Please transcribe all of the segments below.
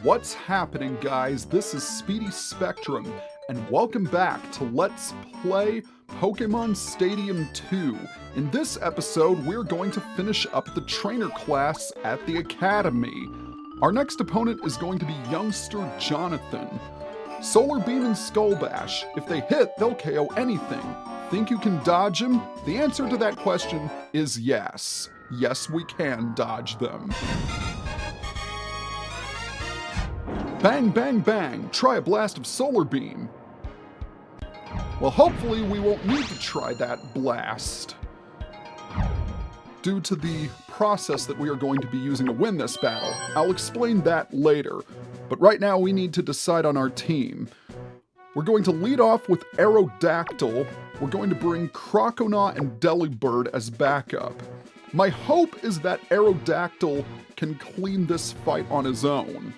What's happening, guys? This is Speedy Spectrum, and welcome back to Let's Play Pokémon Stadium 2. In this episode, we're going to finish up the trainer class at the Academy. Our next opponent is going to be Youngster Jonathan. Solarbeam and Skull Bash. If they hit, they'll KO anything. Think you can dodge him? The answer to that question is yes. Yes, we can dodge them. Bang, bang, bang! Try a blast of Solarbeam. Well, hopefully we won't need to try that blast, due to the process that we are going to be using to win this battle. I'll explain that later, but right now we need to decide on our team. We're going to lead off with Aerodactyl. We're going to bring Croconaw and Delibird as backup. My hope is that Aerodactyl can clean this fight on his own,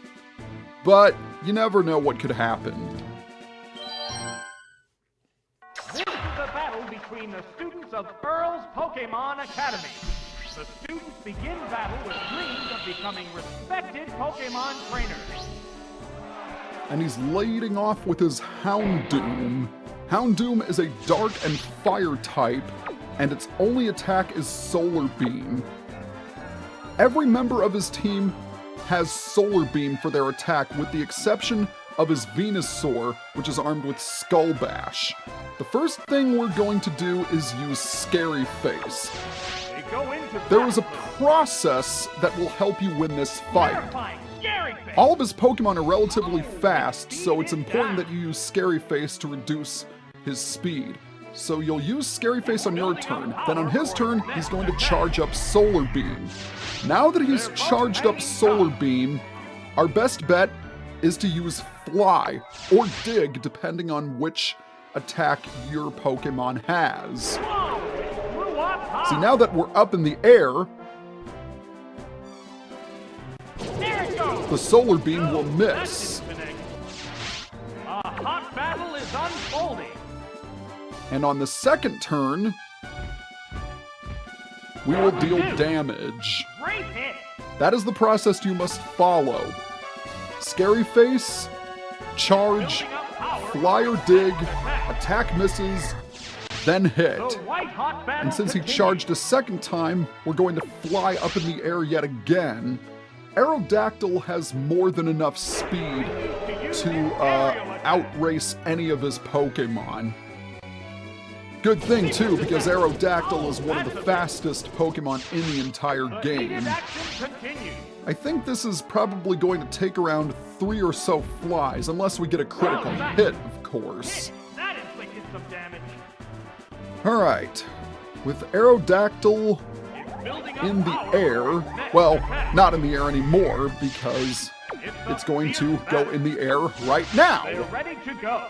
but you never know what could happen. This is a battle between the students of Earl's Pokémon Academy. The students begin battle with dreams of becoming respected Pokémon trainers. And he's leading off with his Houndoom. Houndoom is a dark and fire type, and its only attack is Solarbeam. Every member of his team has Solarbeam for their attack, with the exception of his Venusaur, which is armed with Skull Bash. The first thing we're going to do is use Scary Face. There is a process that will help you win this fight. All of his Pokemon are relatively fast, so it's important that you use Scary Face to reduce his speed. So you'll use Scary Face on your turn, then on his turn, he's going to charge up Solar Beam. Now that he's charged up Solar Beam, our best bet is to use Fly or Dig, depending on which attack your Pokemon has. See, now that we're up in the air, the Solar Beam will miss. A hot battle is unfolding. And on the second turn, we will deal damage. That is the process you must follow. Scary Face, charge, Fly or Dig, attack misses, then hit. And since he charged a second time, we're going to fly up in the air yet again. Aerodactyl has more than enough speed to outrace any of his Pokemon. Good thing, too, because Aerodactyl is one of the fastest Pokemon in the entire game. I think this is probably going to take around 3 or so flies, unless we get a critical hit, of course. Alright, with Aerodactyl in the air, well, not in the air anymore, because it's going to go in the air right now.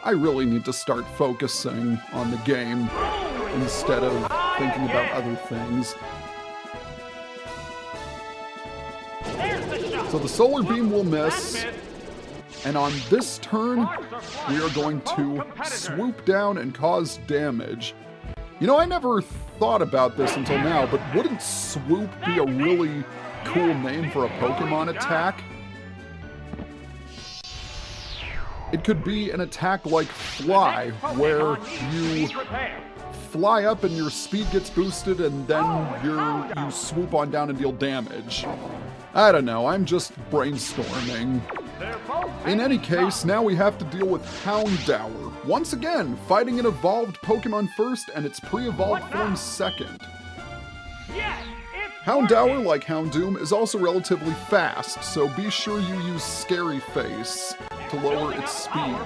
I really need to start focusing on the game instead of thinking about other things. So the Solar Beam will miss, and on this turn, we are going to swoop down and cause damage. You know, I never thought about this until now, but wouldn't Swoop be a really cool name for a Pokemon attack? It could be an attack like Fly, where you fly up and your speed gets boosted and then you swoop on down and deal damage. I don't know, I'm just brainstorming. In any case, now we have to deal with Houndour. Once again, fighting an evolved Pokemon first and its pre-evolved form second. Houndour, like Houndoom, is also relatively fast, so be sure you use Scary Face to lower its speed.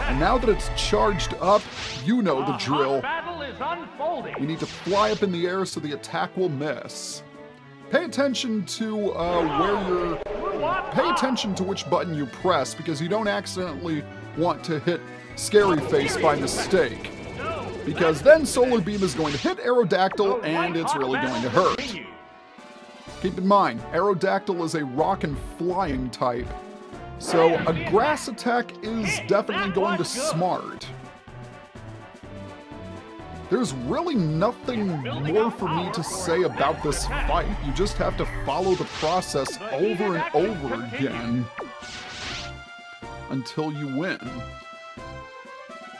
And now that it's charged up, you know the drill. You need to fly up in the air so the attack will miss. Pay attention to pay attention to which button you press, because you don't accidentally want to hit Scary Face by mistake, because then Solar Beam is going to hit Aerodactyl and it's really going to hurt. Keep in mind, Aerodactyl is a rock and flying type, so a grass attack is definitely going to smart. There's really nothing more for me to say about this fight. You just have to follow the process over and over again. until you win.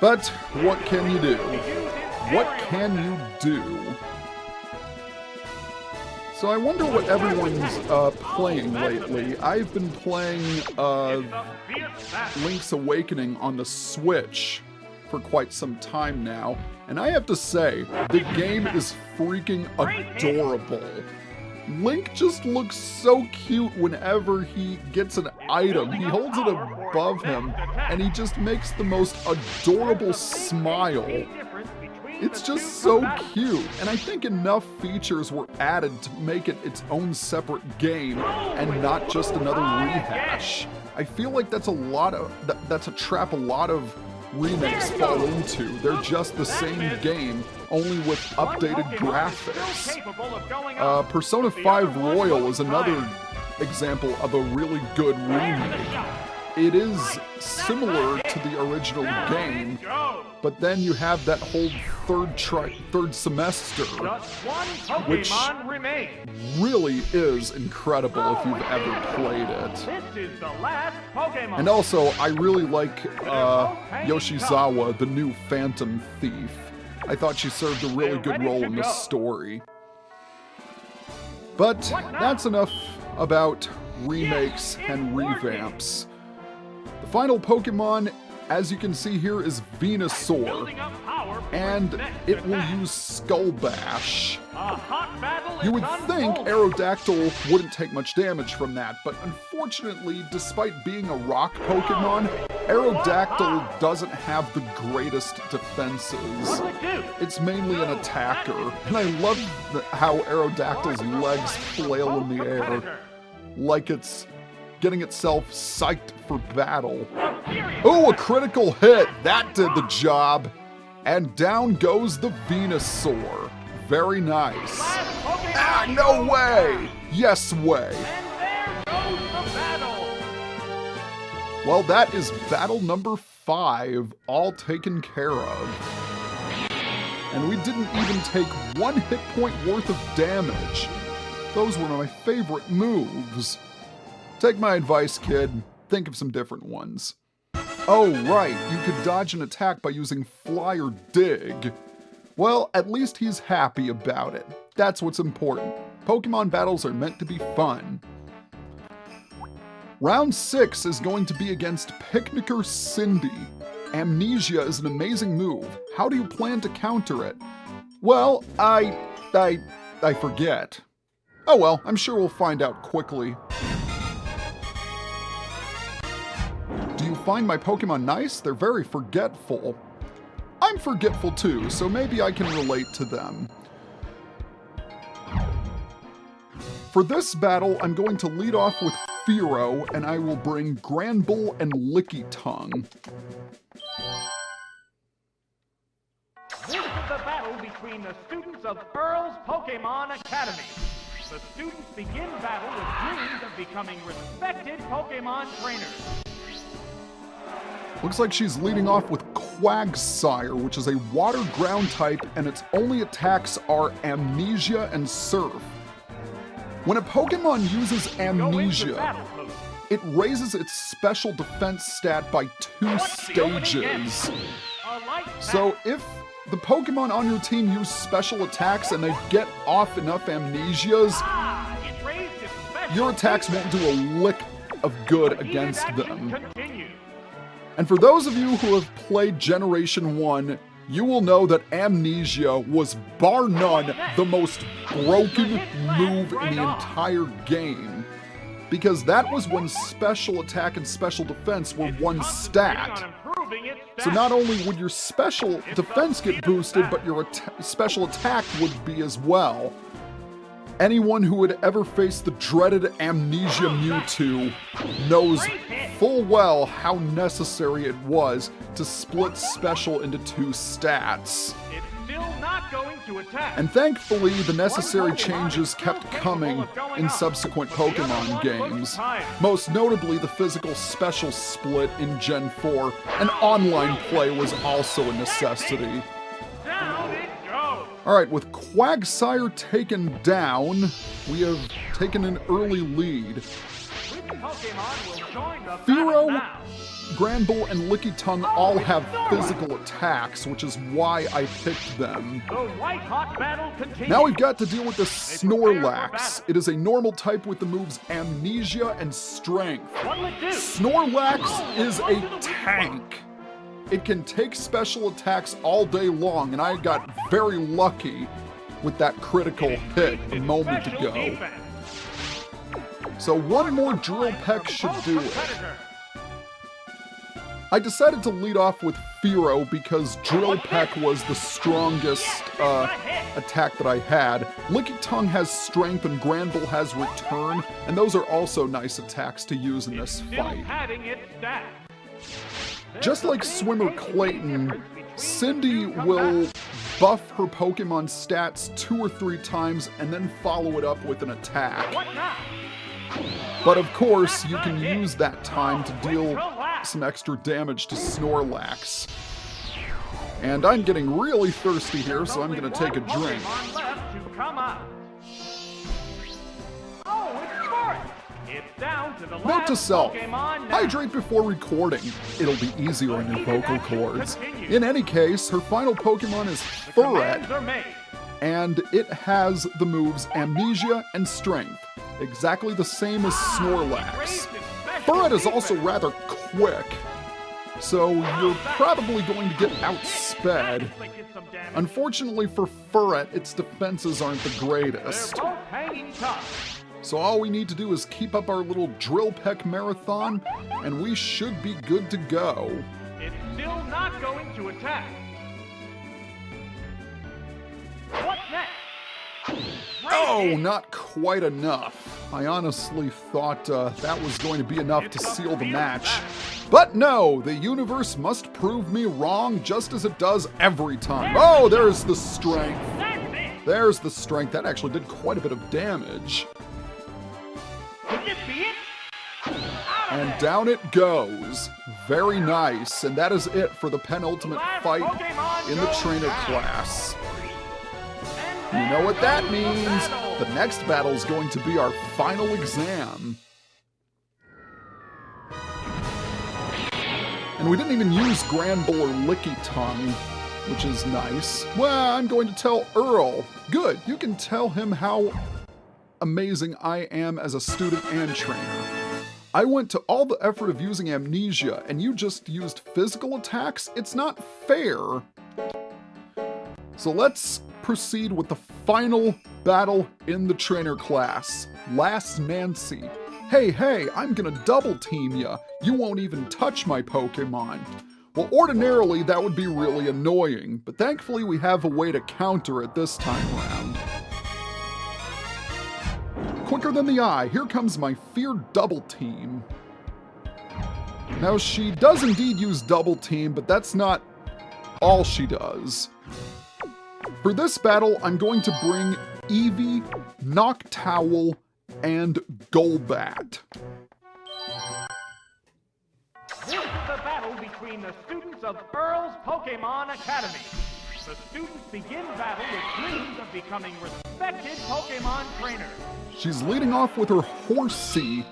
But what can you do? What can you do? So I wonder what everyone's playing lately. I've been playing Link's Awakening on the Switch for quite some time now, and I have to say, the game is freaking adorable. Link just looks so cute whenever he gets an item. He holds it above him, and he just makes the most adorable smile. It's just so cute, and I think enough features were added to make it its own separate game and not just another rehash. I feel like that's a trap a lot of remakes fall into. They're just the same game, only with updated graphics. Persona 5 Royal is another example of a really good remake. It is similar to the original game, but then you have that whole third semester, which really is incredible if you've ever played it. And also, I really like Yoshizawa, the new Phantom Thief. I thought she served a really good role in the story. But that's enough about remakes and revamps. The final Pokemon, as you can see here, is Venusaur, and it will use Skull Bash. You would think Aerodactyl wouldn't take much damage from that, but unfortunately, despite being a rock Pokemon, Aerodactyl doesn't have the greatest defenses. It's mainly an attacker, and I love how Aerodactyl's legs flail in the air, like it's getting itself psyched for battle. Oh, a critical hit! That did the job! And down goes the Venusaur. Very nice. Ah, no way! Yes way! Well, that is battle number 5, all taken care of. And we didn't even take 1 hit point worth of damage. Those were my favorite moves. Take my advice, kid. Think of some different ones. Oh, right, you could dodge an attack by using Fly or Dig. Well, at least he's happy about it. That's what's important. Pokemon battles are meant to be fun. Round 6 is going to be against Picnicker Cindy. Amnesia is an amazing move. How do you plan to counter it? Well, I forget. Oh well, I'm sure we'll find out quickly. Do you find my Pokemon nice? They're very forgetful. I'm forgetful too, so maybe I can relate to them. For this battle, I'm going to lead off with Fearow, and I will bring Granbull and Lickitung. This is the battle between the students of Earl's Pokémon Academy. The students begin battle with dreams of becoming respected Pokémon trainers. Looks like she's leading off with Quagsire, which is a water ground type, and its only attacks are Amnesia and Surf. When a Pokemon uses Amnesia, it raises its special defense stat by 2 stages. So if the Pokemon on your team use special attacks and they get off enough Amnesias, your attacks won't do a lick of good against them. And for those of you who have played Generation 1, you will know that Amnesia was bar none the most broken move in the entire game. Because that was when special attack and special defense were one stat. So not only would your special defense get boosted, but your special attack would be as well. Anyone who had ever faced the dreaded Amnesia Mewtwo knows full well how necessary it was to split special into 2 stats. It's still not going to attack. And thankfully, the necessary changes kept coming in subsequent Pokemon games. Most notably, the physical special split in Gen 4, and online play was also a necessity. Down it goes. Alright, with Quagsire taken down, we have taken an early lead. Pokemon will join the Fearow, battle now. Granbull, and Lickitung all have physical attacks, which is why I picked them. The white-hot battle continues. Now we've got to deal with the Snorlax. It is a normal type with the moves Amnesia and Strength. What'll it do? Snorlax is a tank. It can take special attacks all day long, and I got very lucky with that critical hit a moment Special ago. defense. So one more Drill Peck should do it. Competitor. I decided to lead off with Fearow because Drill Peck was the strongest attack that I had. Lickitung has Strength and Granbull has Return, and those are also nice attacks to use in this Still fight. padding its stats. Just like Swimmer Clayton, Cindy will buff her Pokemon stats 2 or 3 times and then follow it up with an attack. What now? But of course, you can use that time to deal some extra damage to Snorlax. And I'm getting really thirsty here, so I'm going to take a drink. Pokemon left to come out. Oh, it's Forest. It's down to the Note last to self, Pokemon now. hydrate before recording. It'll be easier on your vocal cords. In any case, her final Pokemon is Commands Fearow, are made. and it has the moves Amnesia and Strength, exactly the same as Snorlax. Fearow is also rather quick, so you're probably going to get outsped. Unfortunately for Fearow, its defenses aren't the They're greatest. both hanging tough. So all we need to do is keep up our little Drill Peck marathon, and we should be good to go. It's still not going to attack. What's next? Oh, not quite enough. I honestly thought that was going to be enough to seal the match. But no, the universe must prove me wrong just as it does every time. Oh, there's the Strength. That's it. There's the Strength. That actually did quite a bit of damage. Could this be it? And down it goes. Very nice. And that is it for the penultimate fight in the trainer class. You know what that means. The next battle is going to be our final exam. And we didn't even use Granbull or Lickitung, which is nice. Well, I'm going to tell Earl. Good, you can tell him how amazing I am as a student and trainer. I went to all the effort of using Amnesia, and you just used physical attacks? It's not fair. So let's proceed with the final battle in the trainer class. Last Nancy. Hey, I'm gonna double team ya. You won't even touch my Pokemon. Well, ordinarily that would be really annoying, but thankfully we have a way to counter it this time around. Quicker than the eye, here comes my feared double team. Now she does indeed use double team, but that's not all she does. For this battle, I'm going to bring Eevee, Noctowl, and Golbat. This is the battle between the students of Earl's Pokémon Academy. The students begin battle with dreams of becoming respected Pokémon trainers. She's leading off with her Horsea,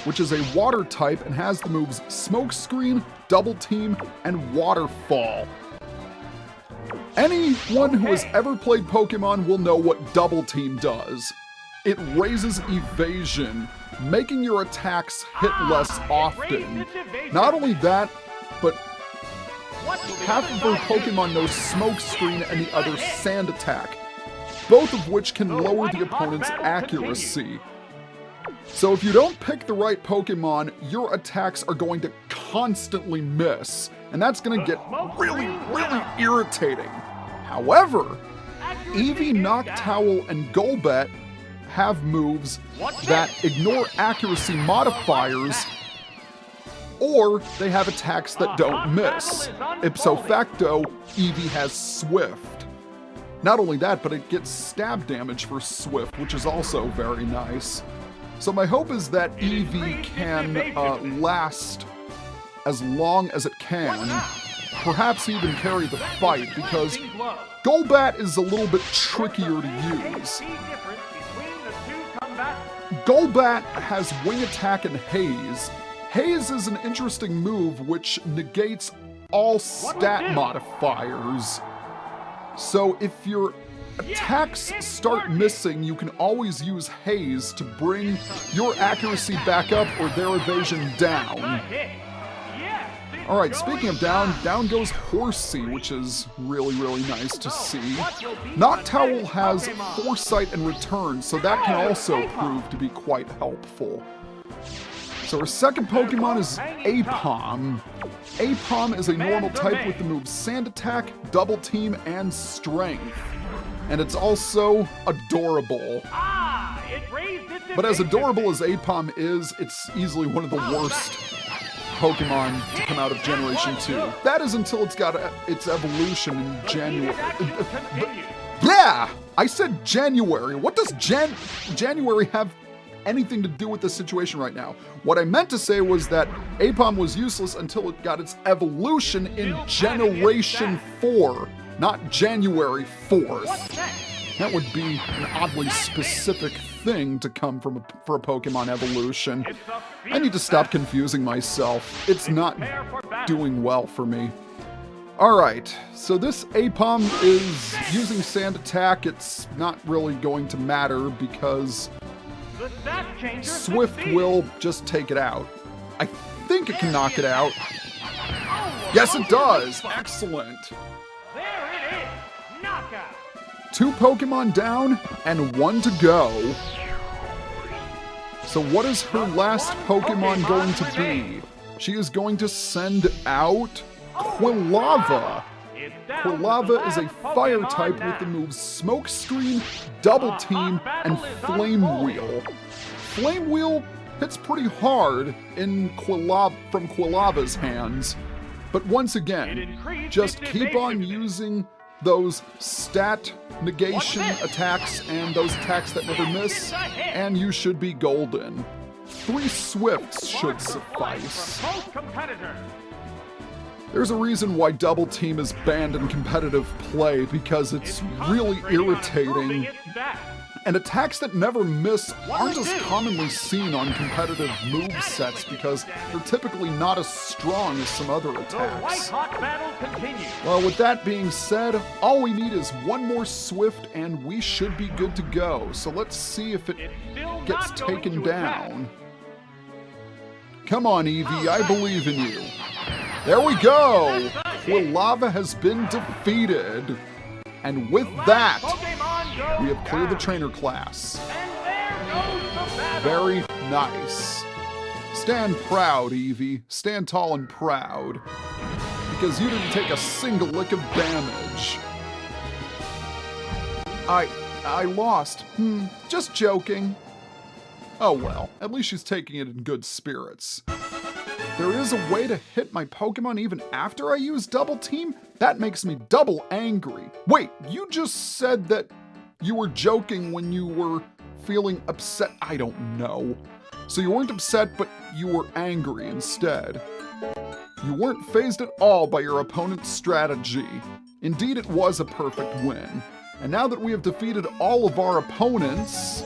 which is a water type and has the moves Smokescreen, Double Team, and Waterfall. Anyone who has ever played Pokemon will know what Double Team does. It raises evasion, making your attacks hit less often. Not only that, but half of her Pokemon know Smokescreen and the other Sand Attack, both of which can lower the opponent's accuracy. So if you don't pick the right Pokemon, your attacks are going to constantly miss, and that's going to get really irritating. However, Eevee, Noctowl, and Golbat have moves that ignore accuracy modifiers, or they have attacks that don't miss. Ipso facto, Eevee has Swift. Not only that, but it gets stab damage for Swift, which is also very nice. So my hope is that Eevee can last as long as it can, perhaps even carry the fight, because Golbat is a little bit trickier to use. Golbat has Wing Attack and Haze. Haze is an interesting move which negates all stat modifiers. So if your attacks start missing, you can always use Haze to bring your accuracy back up or their evasion down. Alright, speaking of down, down goes Horsey, which is really, really nice to see. Noctowl has Foresight and Return, so that can also prove to be quite helpful. So our second Pokemon is Aipom. Aipom is a normal type with the moves Sand Attack, Double Team, and Strength. And it's also adorable. But as adorable as Aipom is, it's easily one of the worst Pokemon to come out of Generation 2. That is until it's got its evolution in January. Yeah! I said January. What does January have anything to do with this situation right now? What I meant to say was that Aipom was useless until it got its evolution in Generation 4, not January 4th. That would be an oddly specific thing to come from for a Pokemon evolution. I need to stop confusing myself. It's not doing well for me. Alright, so this Aipom is using Sand Attack. It's not really going to matter because Swift will just take it out. I think it can knock it out. Yes, it does! Excellent! There it is! Knockout! 2 Pokemon down and 1 to go. So what is her last Pokemon going to be? She is going to send out Quilava. Quilava is a fire type with the moves Smoke Screen, Double Team, and Flame Wheel. Flame Wheel hits pretty hard from Quilava's hands. But once again, just keep on using those stat negation attacks and those attacks that never miss, and you should be golden. 3 Swifts should suffice. There's a reason why Double Team is banned in competitive play, because it's really irritating. And attacks that never miss aren't as commonly seen on competitive movesets because they're typically not as strong as some other attacks. Well, with that being said, all we need is 1 more Swift and we should be good to go. So let's see if it gets taken down. Come on, Eevee, I believe in you. There we go! Quilava has been defeated. And with that, we have cleared the trainer class. Very nice. Stand proud, Eevee. Stand tall and proud. Because you didn't take a single lick of damage. I lost. Just joking. Oh well, at least she's taking it in good spirits. There is a way to hit my Pokemon even after I use Double Team? That makes me double angry. Wait, you just said that you were joking when you were feeling upset? I don't know. So you weren't upset, but you were angry instead. You weren't fazed at all by your opponent's strategy. Indeed, it was a perfect win. And now that we have defeated all of our opponents,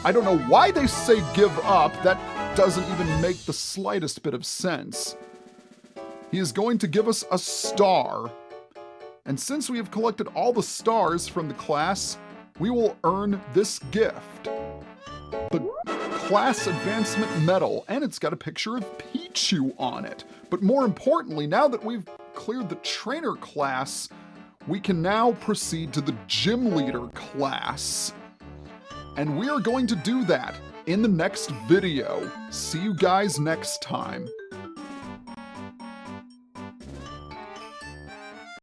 I don't know why they say give up. That doesn't even make the slightest bit of sense. He is going to give us a star. And since we have collected all the stars from the class, we will earn this gift. The Class Advancement Medal, and it's got a picture of Pichu on it. But more importantly, now that we've cleared the trainer class, we can now proceed to the gym leader class. And we are going to do that in the next video. See you guys next time.